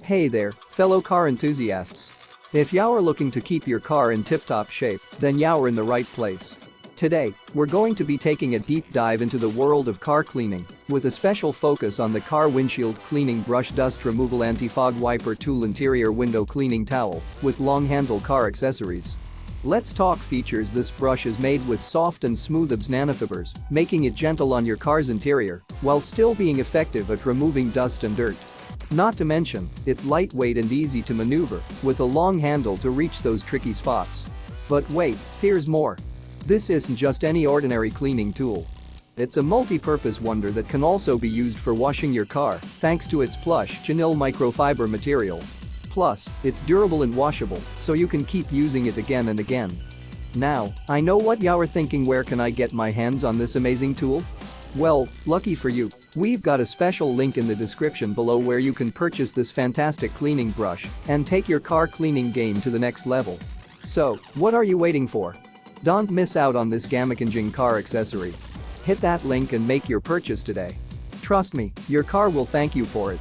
Hey there, fellow car enthusiasts. If you're looking to keep your car in tip-top shape, then you're in the right place. Today, we're going to be taking a deep dive into the world of car cleaning, with a special focus on the car windshield cleaning brush, dust removal, anti-fog wiper tool, interior window cleaning towel, with long-handle car accessories. Let's talk features. This brush is made with soft and smooth ABS nanofibers, making it gentle on your car's interior, while still being effective at removing dust and dirt. Not to mention, it's lightweight and easy to maneuver, with a long handle to reach those tricky spots. But wait, here's more. This isn't just any ordinary cleaning tool. It's a multi-purpose wonder that can also be used for washing your car, thanks to its plush chenille microfiber material. Plus, it's durable and washable, so you can keep using it again and again. Now, I know what you're thinking: where can I get my hands on this amazing tool? Well, lucky for you, we've got a special link in the description below where you can purchase this fantastic cleaning brush and take your car cleaning game to the next level. So, what are you waiting for? Don't miss out on this game-changing car accessory. Hit that link and make your purchase today. Trust me, your car will thank you for it.